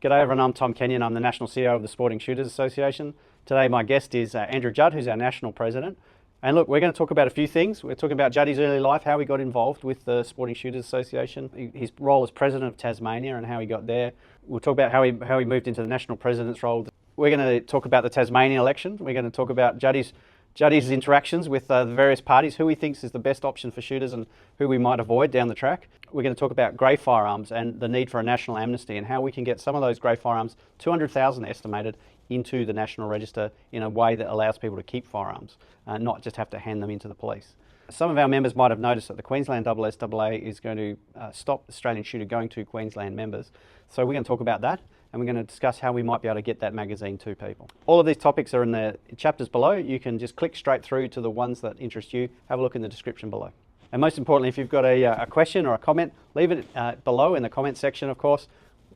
G'day everyone, I'm Tom Kenyon. I'm the National CEO of the Sporting Shooters Association. Today my guest is Andrew Judd, who's our National President. And look, we're going to talk about a few things. We're talking about Juddy's early life, how he got involved with the Sporting Shooters Association, his role as President of Tasmania and how he got there. We'll talk about how he moved into the National President's role. We're going to talk about the Tasmanian Election. We're going to talk about Juddy's interactions with the various parties, who he thinks is the best option for shooters and who we might avoid down the track. We're going to talk about grey firearms and the need for a national amnesty and how we can get some of those grey firearms, 200,000 estimated, into the National Register in a way that allows people to keep firearms, not just have to hand them into the police. Some of our members might have noticed that the Queensland SSAA is going to stop Australian Shooter going to Queensland members. So we're going to talk about that, and we're going to discuss how we might be able to get that magazine to people. All of these topics are in the chapters below. You can just click straight through to the ones that interest you. Have a look in the description below. And most importantly, if you've got a question or a comment, leave it below in the comment section, of course.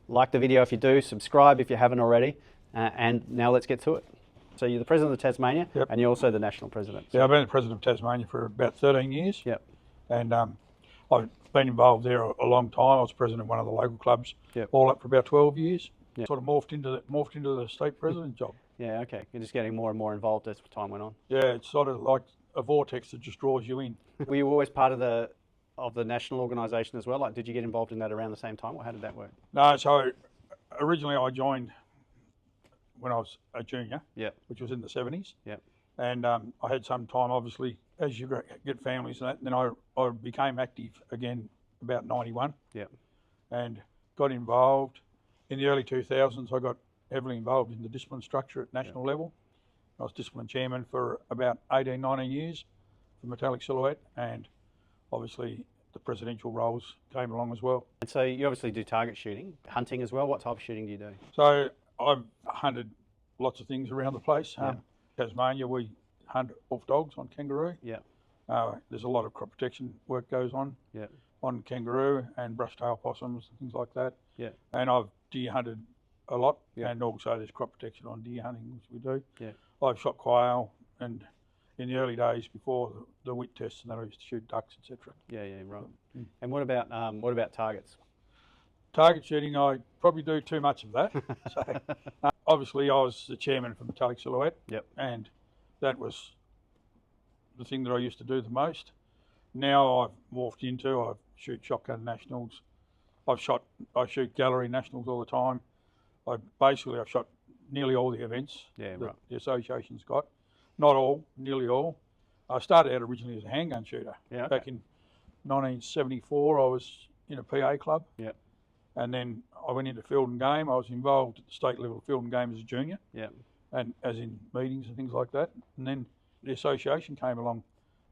Like the video if you do, subscribe if you haven't already, and now let's get to it. So you're the President of Tasmania, Yep. And you're also the National President. Yeah, I've been the President of Tasmania for about 13 years. Yep. And I've been involved there a long time. I was President of one of the local clubs, Yep. all up for about 12 years. Yep. Sort of morphed into the state president job. Yeah, okay. You're just getting more and more involved as time went on. Yeah, it's sort of like a vortex that just draws you in. Were you always part of the national organisation as well? Like, did you get involved in that around the same time, or how did that work? No, so originally I joined when I was a junior, Yep. which was in the 70s. Yep. And I had some time, obviously, as you get families and that. And then I became active again about 91. Yep. And got involved. In the early 2000s, I got heavily involved in the discipline structure at national level. I was discipline chairman for about 18, 19 years for Metallic Silhouette, and obviously the presidential roles came along as well. And so you obviously do target shooting, hunting as well. What type of shooting do you do? So I've hunted lots of things around the place. Yeah. Tasmania, we hunt off dogs on kangaroo. Yeah. There's a lot of crop protection work goes on Yeah. on kangaroo and brush-tail possums, things like that. Yeah. And I've deer hunted a lot, Yeah. and also there's crop protection on deer hunting, which we do. Yeah. I've shot quail, and in the early days before the wheat tests, and then I used to shoot ducks, etc. Yeah, right. And what about targets? Target shooting, I probably do too much of that. So, obviously, I was the chairman for Metallic Silhouette, Yep. and that was the thing that I used to do the most. Now I've morphed into, I shoot shotgun nationals. I shoot gallery nationals all the time. I've shot nearly all the events that right. the association's got. Not all, nearly all. I started out originally as a handgun shooter. Yeah, okay. Back in 1974, I was in a PA club. Yep. And then I went into field and game. I was involved at the state level field and game as a junior. Yep. And as in meetings and things like that. And then the association came along,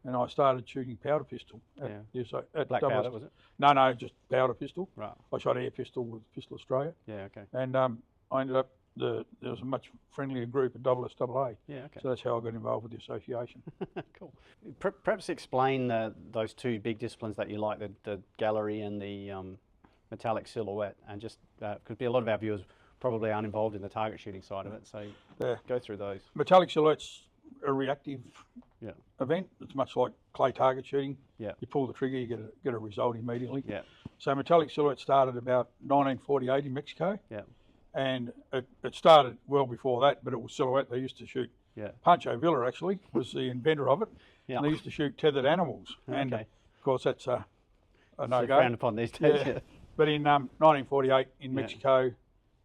and I started shooting powder pistol. At Black powder, was it? No, just powder pistol. Right. I shot air pistol with Pistol Australia. Yeah, okay. And I ended up, there was a much friendlier group at SSAA. Yeah, okay. So that's how I got involved with the association. Cool. Perhaps explain those two big disciplines that you like, the gallery and the metallic silhouette, and just could be a lot of our viewers probably aren't involved in the target shooting side of it, so go through those. Metallic silhouette's a reactive Yeah. event. It's much like clay target shooting. Yeah. You pull the trigger, you get a result immediately. Yeah. So metallic silhouette started about 1948 in Mexico. Yeah. And it started well before that, but it was silhouette they used to shoot. Yeah. Pancho Villa actually was the inventor of it. Yeah. And they used to shoot tethered animals. Okay. And of course that's a no-go. Frowned upon these days. Yeah. But in 1948 in Mexico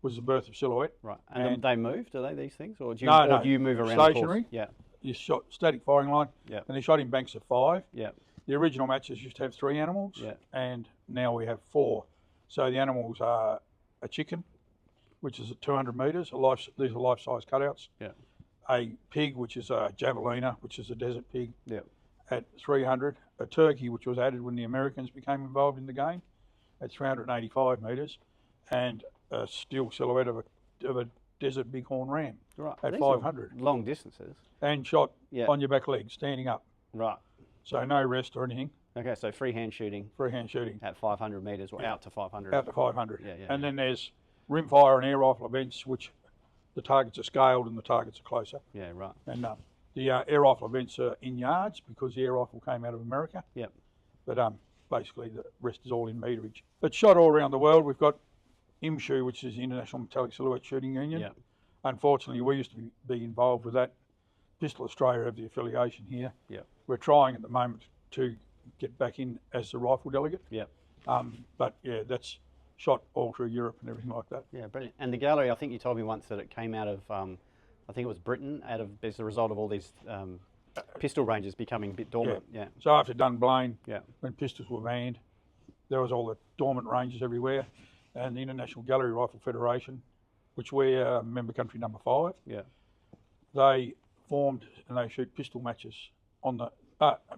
was the birth of silhouette. Right. And they move, do they, these things? Or do you move around stationary. The course? Yeah. You shot static firing line. Yeah. And they shot in banks of 5. Yeah. The original matches used to have 3 animals. Yeah. And now we have 4. So the animals are a chicken, which is at 200 metres. These are life-size cutouts. Yeah. A pig, which is a javelina, which is a desert pig, Yeah. at 300. A turkey, which was added when the Americans became involved in the game, at 385 metres. And a steel silhouette of a desert bighorn ram Right. at These 500. are long distances. And shot Yeah. on your back leg, standing up. Right. So no rest or anything, Okay, so freehand shooting freehand shooting. at 500 metres or out to 500. Out to 500. Yeah, yeah, And then there's rimfire and air rifle events, which the targets are scaled and the targets are closer. Yeah, right. And the air rifle events are in yards because the air rifle came out of America. Yep. But basically the rest is all in meterage. It's shot all around the world. We've got IMSHU, which is the International Metallic Silhouette Shooting Union. Yeah. Unfortunately, we used to be involved with that. Pistol Australia have the affiliation here. Yeah. We're trying at the moment to get back in as the rifle delegate. Yeah. But yeah, that's shot all through Europe and everything like that. Yeah, brilliant. And the gallery, I think you told me once that it came out of, I think it was Britain, as a result of all these pistol ranges becoming a bit dormant. Yeah. So after Dunblane, Yeah. when pistols were banned, there was all the dormant ranges everywhere, and the International Gallery Rifle Federation, which we're member country number 5, Yeah. they formed and they shoot pistol matches on the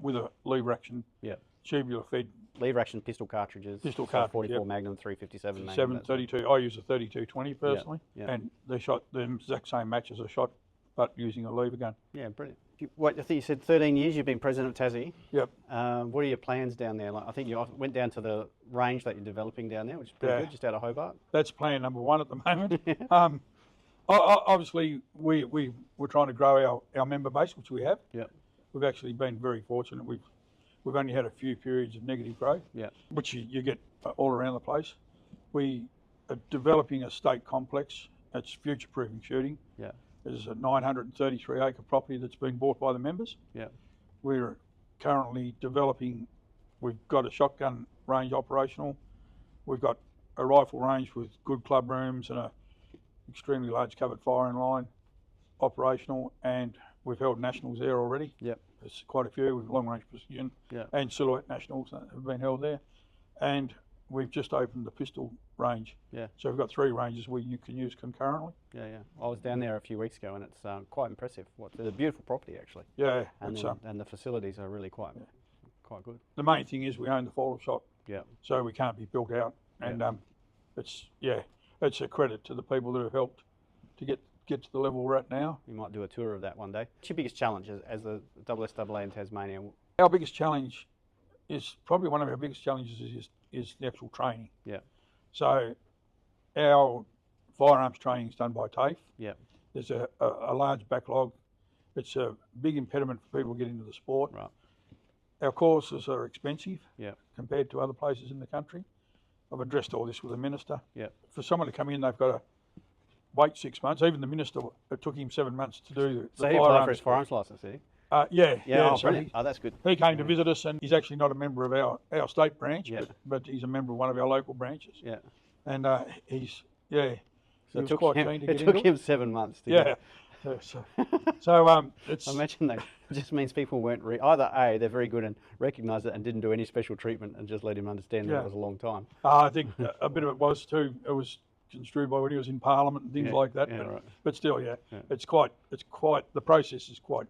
with a lever action, Yeah. tubular fed Lever action pistol cartridges. Pistol so cartridge, 44 yep. Magnum, 357 Magnum. 732. I use a 3220 personally, yeah. and they shot the exact same matches are shot, but using a lever gun. Yeah, brilliant. I think you said 13 years you've been president of Tassie. Yep. What are your plans down there? Like, I think you went down to the range that you're developing down there, which is pretty good, just out of Hobart. That's plan number 1 at the moment. Obviously, we're trying to grow our member base, which we have. Yep. We've actually been very fortunate. We've only had a few periods of negative growth, Yeah. which you get all around the place. We are developing a state complex. It's future-proofing shooting. Yeah. There's a 933-acre property that's been bought by the members. Yeah. We're currently developing. We've got a shotgun range operational. We've got a rifle range with good club rooms and a extremely large covered firing line operational, and we've held nationals there already. Yep. There's quite a few with long range precision and silhouette nationals that have been held there, and we've just opened the pistol range. Yeah. So we've got 3 ranges where you can use concurrently. Yeah, yeah. I was down there a few weeks ago, and it's quite impressive. It's a beautiful property actually. Yeah, and the facilities are really quite good. The main thing is we own the fall of shot. Yeah. So we can't be built out, and it's a credit to the people that have helped to get to the level we're at now. You might do a tour of that one day. What's your biggest challenge as the SSAA in Tasmania? Our biggest challenge is probably one of our biggest challenges is the actual training. Yeah. So our firearms training is done by TAFE. Yeah. There's a large backlog. It's a big impediment for people to get into the sport. Right. Our courses are expensive compared to other places in the country. I've addressed all this with the minister. Yeah. For someone to come in, they've got to wait 6 months. Even the minister, it took him 7 months to do the So he applied for his firearms licence, did he? Yeah. Oh, so brilliant. That's good. he came to visit us, and he's actually not a member of our state branch, Yeah. but he's a member of one of our local branches. Yeah. And he So was quite keen to get it took into him 7 months to Yeah. get So it's I imagine that just means people weren't either A, they're very good and recognised it and didn't do any special treatment and just let him understand that it was a long time. I think a bit of it was too. It was construed by when he was in Parliament and things like that. Yeah, but, right. but still, it's quite. The process is quite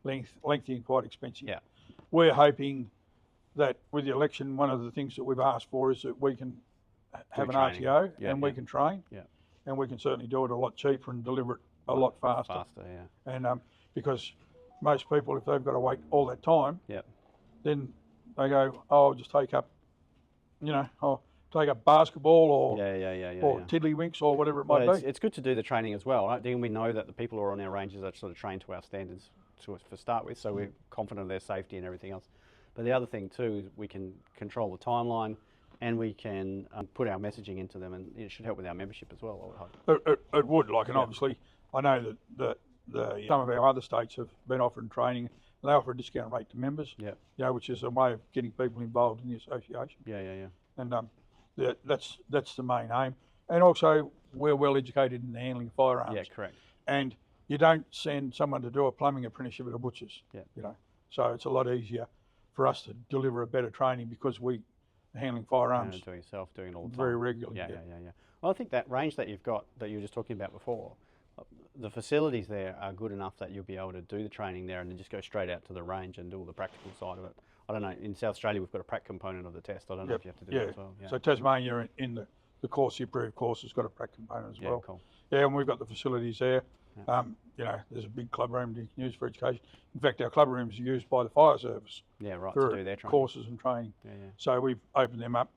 lengthy and quite expensive. Yeah. We're hoping that with the election, one of the things that we've asked for is that we can have an training. RTO Yeah, and we can train. Yeah. And we can certainly do it a lot cheaper and deliver it a lot faster. Yeah. And because most people, if they've got to wait all that time, then they go, oh, I'll just take up, I'll take up basketball or tiddlywinks or whatever it might be. It's good to do the training as well, right? Then we know that the people who are on our ranges are sort of trained to our standards to start with, so we're confident of their safety and everything else. But the other thing too is we can control the timeline, and we can put our messaging into them, and it should help with our membership as well, I would hope. It would, and obviously I know that some of our other states have been offering training. They offer a discount rate to members, which is a way of getting people involved in the association. Yeah. And that's the main aim. And also, we're well educated in the handling of firearms. Yeah, correct. And you don't send someone to do a plumbing apprenticeship at a butcher's. Yeah. So it's a lot easier for us to deliver a better training because we are handling firearms. Do it yourself, doing it all the time. Very regularly. Yeah. Well, I think that range that you've got, that you were just talking about before, the facilities there are good enough that you'll be able to do the training there and then just go straight out to the range and do all the practical side of it. I don't know, in South Australia we've got a prac component of the test. I don't know if you have to do that as well. Yeah. So Tasmania in the course, the approved course, has got a prac component as well. Cool. Yeah, and we've got the facilities there. There's a big club room you can use for education. In fact, our club rooms are used by the fire service. Yeah, right, for to do their training. Courses and training. Yeah. So we've opened them up.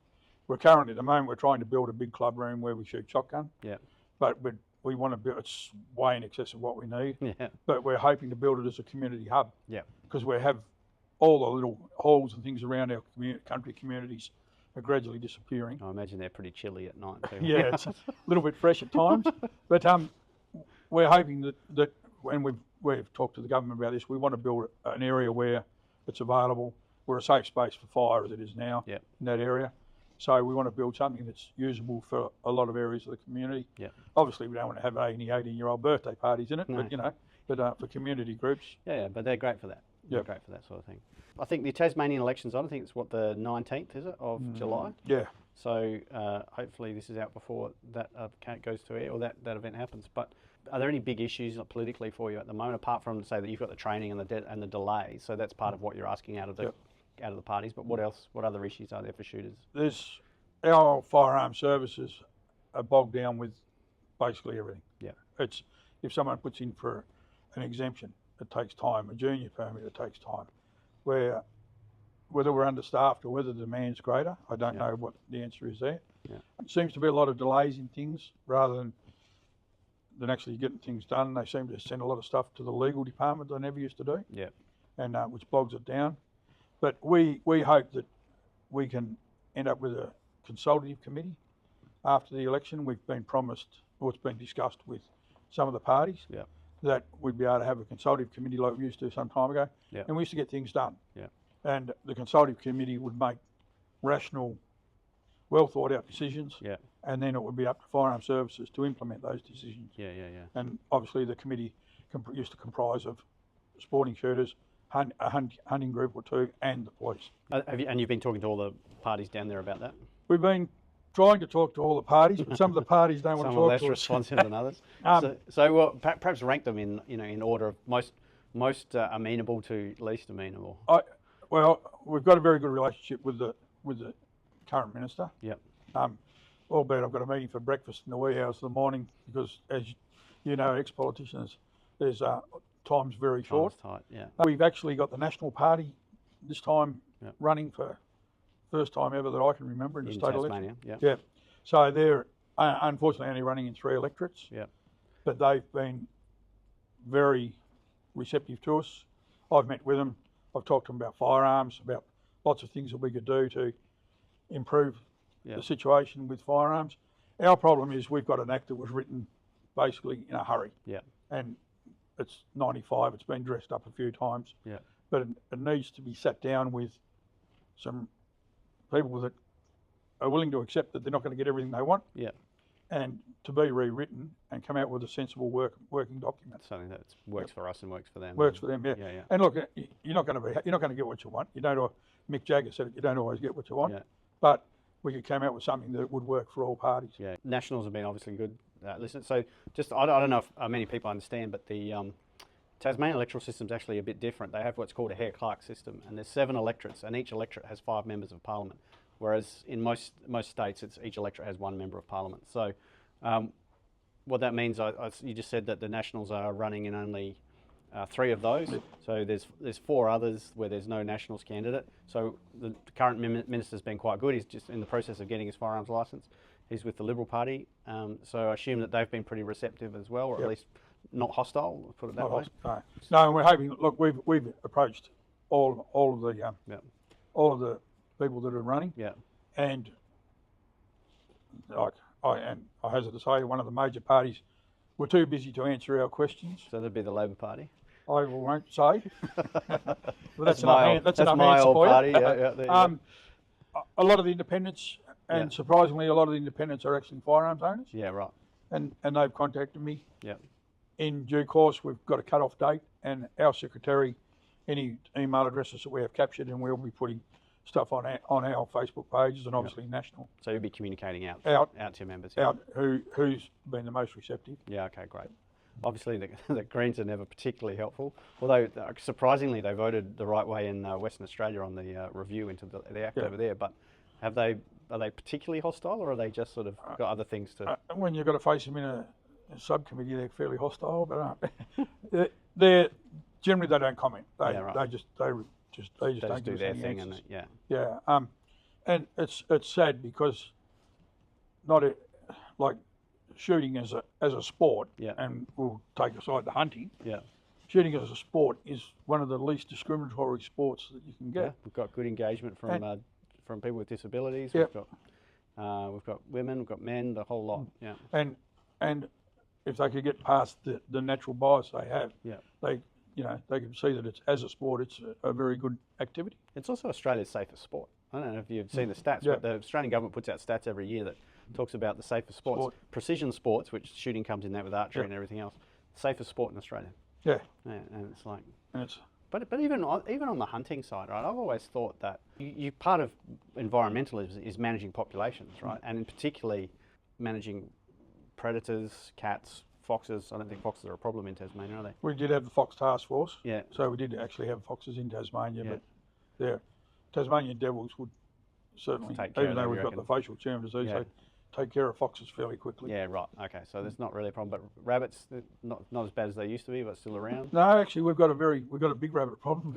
We're currently, at the moment, we're trying to build a big club room where we shoot shotgun. Yeah. But we want to build, it's way in excess of what we need. Yeah. But we're hoping to build it as a community hub. Yeah. Because we have all the little halls and things around our country communities are gradually disappearing. I imagine they're pretty chilly at night too. Yeah, it's a little bit fresh at times, but we're hoping that when we've talked to the government about this, we want to build an area where it's available. We're a safe space for fire as it is now in that area. So we want to build something that's usable for a lot of areas of the community. Yeah. Obviously, we don't want to have 18-year-old birthday parties in it, No. but for community groups. Yeah, but they're great for that. They're great for that sort of thing. I think the Tasmanian election's on. I think it's the 19th, is it, of July? Yeah. So hopefully this is out before that goes to air or that event happens. But are there any big issues politically for you at the moment, apart from say that you've got the training and the delay? So that's part of what you're asking out of the parties. But what else? What other issues are there for shooters? Our firearm services are bogged down with basically everything. Yeah. It's if someone puts in for an exemption, it takes time. A junior permit, it takes time. Whether we're understaffed or whether the demand's greater, I don't know what the answer is there. Yeah. It seems to be a lot of delays in things rather than actually getting things done. They seem to send a lot of stuff to the legal department they never used to do. Yeah. And which bogs it down. But we hope that we can end up with a consultative committee after the election. We've been promised, or it's been discussed with some of the parties, that we'd be able to have a consultative committee like we used to some time ago. Yeah. And we used to get things done. Yeah. And the consultative committee would make rational, well thought out decisions. Yeah. And then it would be up to Firearm Services to implement those decisions. Yeah. And obviously the committee used to comprise of sporting shooters, a hunting group or two, and the police. And you've been talking to all the parties down there about that? We've been trying to talk to all the parties, but some of the parties don't want to talk to us. Some are less responsive than others. So perhaps rank them in order of most amenable to least amenable. Well, we've got a very good relationship with the current minister. Yep. Albeit I've got a meeting for breakfast in the wee hours of the morning because, as you know, ex-politicians, there's time's very short. Time's tight, yeah. We've actually got the National Party this time running for first time ever that I can remember in the state Tasmania, election. Yeah. So they're unfortunately only running in 3 electorates. Yeah. But they've been very receptive to us. I've met with them. I've talked to them about firearms, about lots of things that we could do to improve the situation with firearms. Our problem is we've got an act that was written basically in a hurry. Yeah. And it's 95. It's been dressed up a few times. Yeah. But it needs to be sat down with some people that are willing to accept that they're not going to get everything they want. Yeah. And to be rewritten and come out with a sensible working document. Something that works for us and works for them. Works for them, yeah. Yeah. And look, you're not going to get what you want. You don't. Mick Jagger said it. You don't always get what you want. Yeah. But we could come out with something that would work for all parties. Yeah. Nationals have been obviously good. Listen, so just I don't know if many people understand, but the Tasmanian electoral system is actually a bit different. They have what's called a Hare-Clark system, and there's 7 electorates, and each electorate has 5 members of parliament. Whereas in most states, each electorate has 1 member of parliament. So what that means, you just said that the Nationals are running in only 3 of those. So there's 4 others where there's no Nationals candidate. So the current minister's been quite good. He's just in the process of getting his firearms licence. He's with the Liberal Party. So I assume that they've been pretty receptive as well, or at least not hostile, put it that way. No, and we're hoping. Look, we've approached all of the people that are running. Yeah. And I hazard to say, one of the major parties were too busy to answer our questions. So that'd be the Labor Party. I won't say. Well, that's my old party. Yeah. A lot of the independents, and surprisingly, a lot of the independents are actually firearms owners. Yeah, right. And they've contacted me. Yeah. In due course, we've got a cut-off date, and our secretary, any email addresses that we have captured, and we'll be putting stuff on our Facebook pages and obviously national. So you'll be communicating out to your members. Out who's been the most receptive. Yeah. Okay. Great. Obviously, the Greens are never particularly helpful. Although surprisingly, they voted the right way in Western Australia on the review into the act over there. But are they particularly hostile, or are they just sort of got other things to? When you've got to face them in a subcommittee, they're fairly hostile, but they're generally they don't comment. They just don't do their thing, and and it's sad because like shooting as a sport, and we'll take aside the hunting. Yeah, shooting as a sport is one of the least discriminatory sports that you can get. Yeah, we've got good engagement from from people with disabilities. Yep. We've got women, we've got men, the whole lot. Yeah. And if they could get past the natural bias they have, Yeah. they can see that it's, as a sport, it's a very good activity. It's also Australia's safest sport. I don't know if you've seen the stats, Yeah. but the Australian government puts out stats every year that talks about the safest sports. Precision sports, which shooting comes in that with archery and everything else, safest sport in Australia. Yeah. And it's like... And it's... But even on the hunting side, right? I've always thought that you part of environmentalism is managing populations, right? And particularly managing predators, cats, foxes. I don't think foxes are a problem in Tasmania, are they? We did have the Fox Task Force. Yeah. So we did actually have foxes in Tasmania, but the Tasmanian devils would certainly, even though we've got the facial tumor disease, they take care of foxes fairly quickly. Yeah, right. Okay, so that's not really a problem. But rabbits, not as bad as they used to be, but still around. No, actually, we've got a big rabbit problem.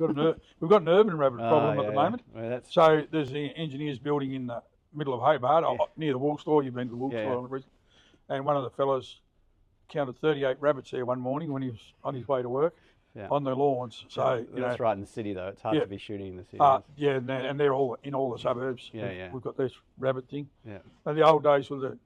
We've got an urban rabbit problem at the moment. Well, so there's the engineers building in the middle of Hobart, near the wool store. You've been to the wool store, and one of the fellas counted 38 rabbits there one morning when he was on his way to work. Yeah. On their lawns, so that's right in the city though. It's hard to be shooting in the city. And they're all in all the suburbs. Yeah. We've got this rabbit thing. Yeah. And the old days with the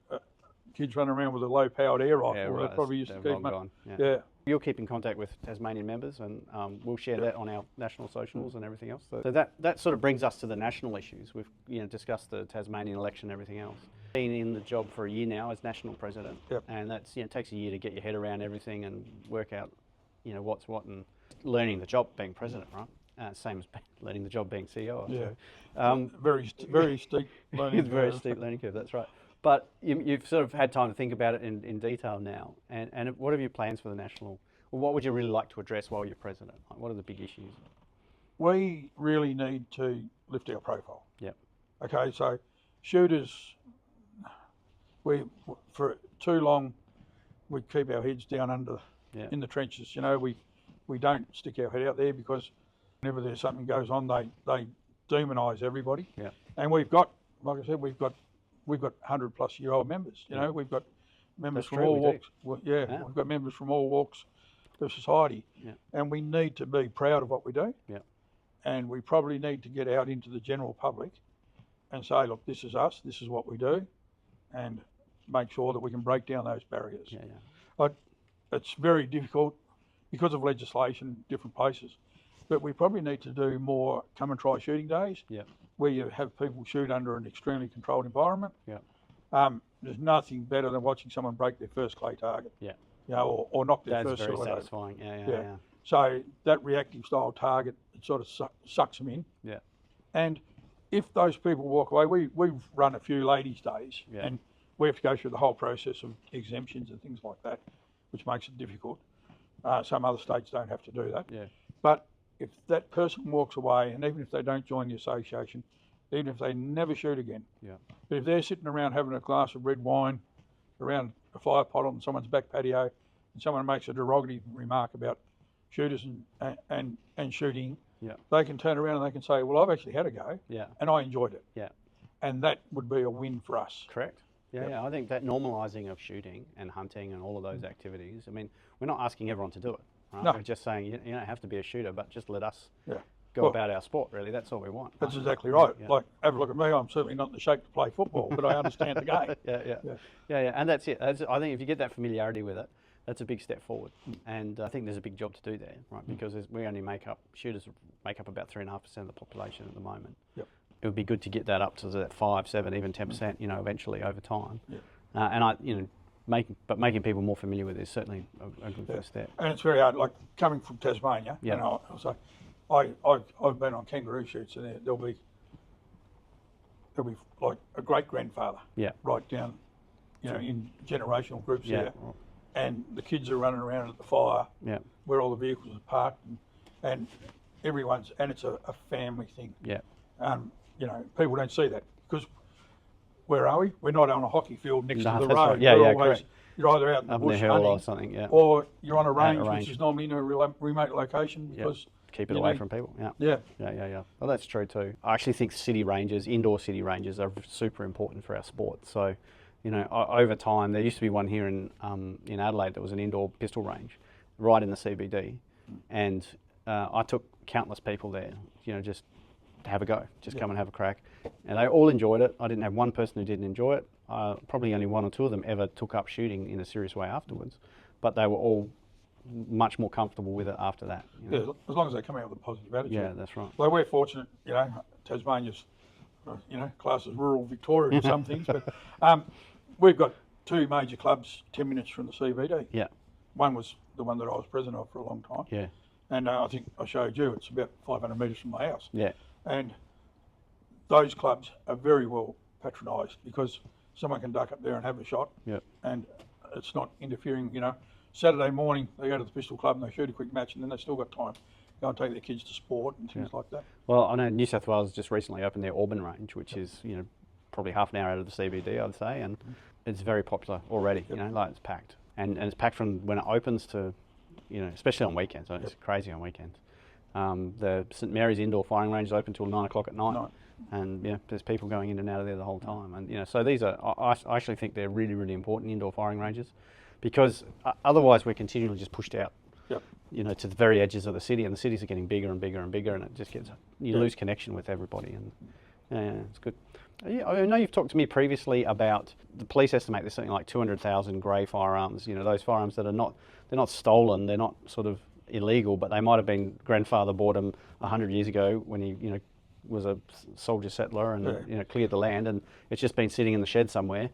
kids running around with a low-powered air rifle, right. they probably used to keep them gone. Yeah. You'll keep in contact with Tasmanian members, and we'll share that on our national socials and everything else. So that sort of brings us to the national issues. We've discussed the Tasmanian election and everything else. Been in the job for a year now as national president, and that's takes a year to get your head around everything and work out what's what, and learning the job being president, right? Same as learning the job being CEO. Yeah. Very steep learning curve. Very steep learning curve, that's right. But you've sort of had time to think about it in detail now. And what are your plans for the national? Well, what would you really like to address while you're president? Like, what are the big issues? We really need to lift our profile. Yep. Okay, so shooters, for too long, we keep our heads down in the trenches. We don't stick our head out there because whenever there's something goes on, they demonise everybody. Yeah. And we've got, like I said, we've got 100-plus-year-old members. We've got members from all walks. We've got members from all walks of society, and we need to be proud of what we do. Yeah. And we probably need to get out into the general public and say, look, this is us, this is what we do, and make sure that we can break down those barriers. It's very difficult because of legislation in different places, but we probably need to do more come and try shooting days, where you have people shoot under an extremely controlled environment. There's nothing better than watching someone break their first clay target, or knock their first silhouette. That's very satisfying. So that reactive style target, it sort of sucks them in. Yeah. And if those people walk away, we've run a few ladies' days, and we have to go through the whole process of exemptions and things like that, which makes it difficult. Some other states don't have to do that. Yeah. But if that person walks away, and even if they don't join the association, even if they never shoot again, but if they're sitting around having a glass of red wine around a fire pot on someone's back patio, and someone makes a derogative remark about shooters and shooting, they can turn around and they can say, well, I've actually had a go, and I enjoyed it. Yeah. And that would be a win for us. Correct. Yeah, I think that normalising of shooting and hunting and all of those activities, I mean, we're not asking everyone to do it, right? No. We're just saying you don't have to be a shooter, but just let us go about our sport, really. That's all we want. That's exactly right. Yeah. Like, have a look at me. I'm certainly not in the shape to play football, but I understand the game. Yeah, and that's it. I think if you get that familiarity with it, that's a big step forward. And I think there's a big job to do there, right? Because shooters make up about 3.5% of the population at the moment. Yep. It would be good to get that up to that 5, 7, even 10%, eventually over time. And making people more familiar with it is certainly a good first step. And it's very hard, like coming from Tasmania, I've been on kangaroo shoots, and there'll be like a great grandfather, right down, in generational groups there, and the kids are running around at the fire, where all the vehicles are parked, and it's a family thing. People don't see that because where are we? We're not on a hockey field next to the road. Correct. You're either out in the bush hunting, or something, or you're on a range, which is normally in a remote location because keep it away from people. Yeah. Well, that's true too. I actually think indoor city ranges are super important for our sport. So, over time, there used to be one here in Adelaide that was an indoor pistol range, right in the CBD, and I took countless people there. Just have a go, just come and have a crack. And they all enjoyed it. I didn't have one person who didn't enjoy it. Probably only one or two of them ever took up shooting in a serious way afterwards, but they were all much more comfortable with it after that. Yeah, as long as they come out with a positive attitude. Yeah, that's right. Well, we're fortunate, Tasmania's, classed as rural Victoria in some things, but we've got two major clubs 10 minutes from the CBD. Yeah. One was the one that I was president of for a long time. Yeah. And I think I showed you, it's about 500 metres from my house. Yeah. And those clubs are very well patronised because someone can duck up there and have a shot. Yeah. And it's not interfering, Saturday morning they go to the pistol club and they shoot a quick match and then they've still got time to go and take their kids to sport and things like that. Well, I know New South Wales just recently opened their Auburn range, which is, probably half an hour out of the CBD, I'd say, and it's very popular already, it's packed. And it's packed from when it opens to, especially on weekends. It's crazy on weekends. The St Mary's indoor firing range is open till 9 o'clock at night. And there's people going in and out of there the whole time. And so these are, I actually think they're really, really important indoor firing ranges, because otherwise we're continually just pushed out, to the very edges of the city, and the cities are getting bigger and bigger and bigger, and it just gets, you lose connection with everybody, and it's good. Yeah, I know you've talked to me previously about the police estimate there's something like 200,000 grey firearms. Those firearms that they're not stolen, they're not sort of illegal, but they might have been grandfather bought them 100 years ago when he was a soldier settler and cleared the land, and it's just been sitting in the shed somewhere.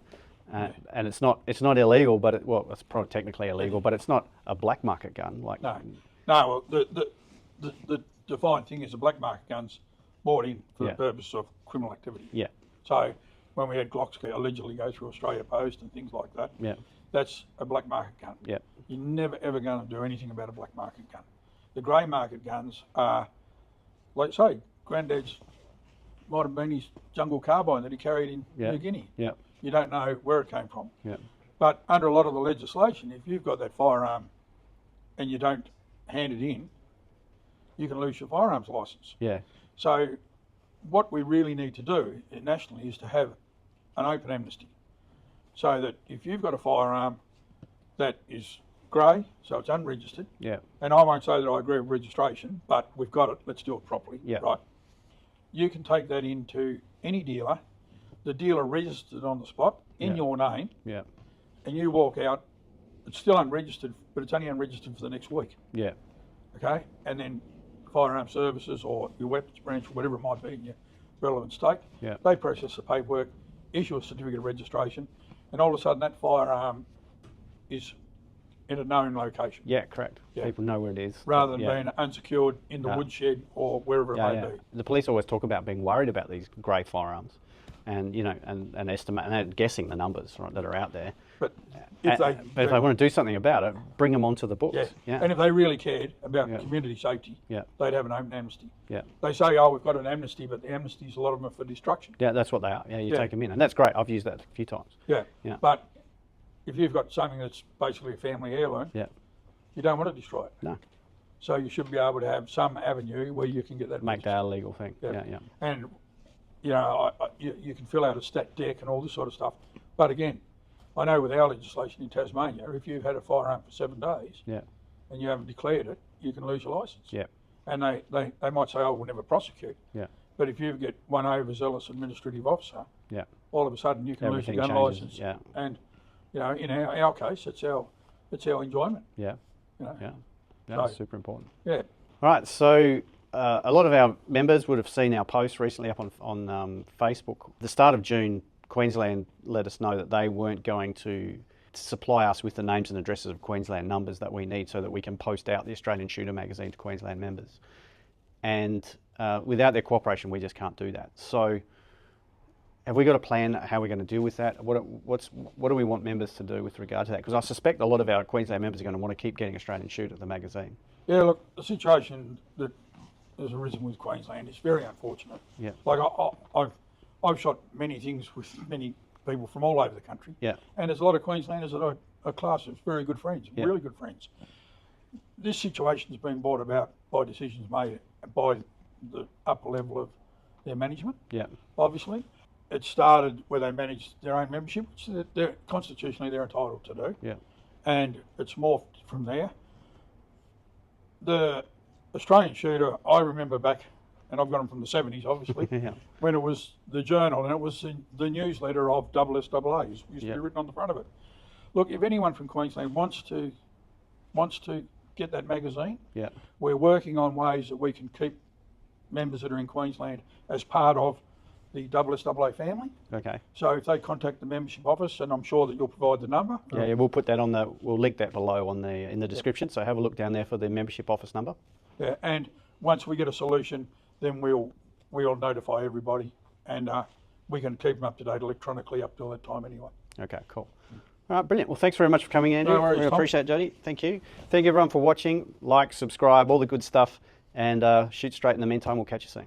And it's not illegal, but it's probably technically illegal, but it's not a black market gun. No. Well, the defined thing is the black market guns bought in for the purpose of criminal activity. Yeah. So when we had Glocks allegedly go through Australia Post and things like that, that's a black market gun. Yeah. You're never ever going to do anything about a black market gun. The grey market guns are, like say, Granddad's might have been his jungle carbine that he carried in New Guinea. Yeah. You don't know where it came from. Yeah. But under a lot of the legislation, if you've got that firearm and you don't hand it in, you can lose your firearms licence. Yeah. So what we really need to do nationally is to have an open amnesty, so that if you've got a firearm that is grey, so it's unregistered, and I won't say that I agree with registration, but we've got it, let's do it properly, right? You can take that into any dealer, the dealer registers it on the spot in your name, and you walk out, it's still unregistered, but it's only unregistered for the next week. Yeah. Okay? And then Firearm Services or your weapons branch, or whatever it might be in your relevant state, they process the paperwork, issue a certificate of registration, and all of a sudden that firearm is in a known location. Yeah, correct. People know where it is. Rather than being unsecured in the woodshed or wherever it may be. The police always talk about being worried about these grey firearms, and and estimate and guessing the numbers that are out there. But if they want to do something about it, bring them onto the books. And if they really cared about community safety, they'd have an open amnesty. Yeah. They say, oh, we've got an amnesty, but the amnesties, a lot of them are for destruction. Yeah, that's what they are. Yeah, you take them in, and that's great. I've used that a few times. Yeah. But if you've got something that's basically a family heirloom, you don't want to destroy it. No. So you should be able to have some avenue where you can get that. Make that a legal thing. Yeah. And you can fill out a stat deck and all this sort of stuff. But again, I know with our legislation in Tasmania, if you've had a firearm for 7 days and you haven't declared it, you can lose your licence. Yeah. And they might say, oh, we'll never prosecute. Yeah. But if you get one overzealous administrative officer, all of a sudden you can lose your gun licence. Yeah. And in our case, it's our enjoyment. Yeah. That's super important. Yeah. All right. So a lot of our members would have seen our post recently up on Facebook. The start of June, Queensland let us know that they weren't going to supply us with the names and addresses of Queensland numbers that we need so that we can post out the Australian Shooter magazine to Queensland members. And without their cooperation, we just can't do that. So have we got a plan how we're going to deal with that? What do we want members to do with regard to that? Because I suspect a lot of our Queensland members are going to want to keep getting Australian Shooter, the magazine. Yeah, look, the situation that has arisen with Queensland is very unfortunate. Yeah. Like I've shot many things with many people from all over the country. Yeah. And there's a lot of Queenslanders that are classed as very good friends, really good friends. This situation has been brought about by decisions made by the upper level of their management. Yeah. Obviously. It started where they managed their own membership, which they're constitutionally they're entitled to do. Yeah. And it's morphed from there. The Australian Shooter, I remember back and I've got them from the 70s, obviously, Yeah. when it was the Journal, and it was the newsletter of SSAA, used to Yep. be written on the front of it. Look, if anyone from Queensland wants to get that magazine, Yeah. we're working on ways that we can keep members that are in Queensland as part of the SSAA family. Okay. So if they contact the membership office, and I'm sure that you'll provide the number. Yeah, we'll put that we'll link that below in the description. So have a look down there for the membership office number. Yeah, and once we get a solution, then we'll notify everybody, and we can keep them up to date electronically up till that time anyway. Okay, cool. All right, brilliant. Well, thanks very much for coming, Andrew. No worries, We Tom. appreciate it, Jody. Thank you. Thank you, everyone, for watching. Like, subscribe, all the good stuff, and shoot straight in the meantime. We'll catch you soon.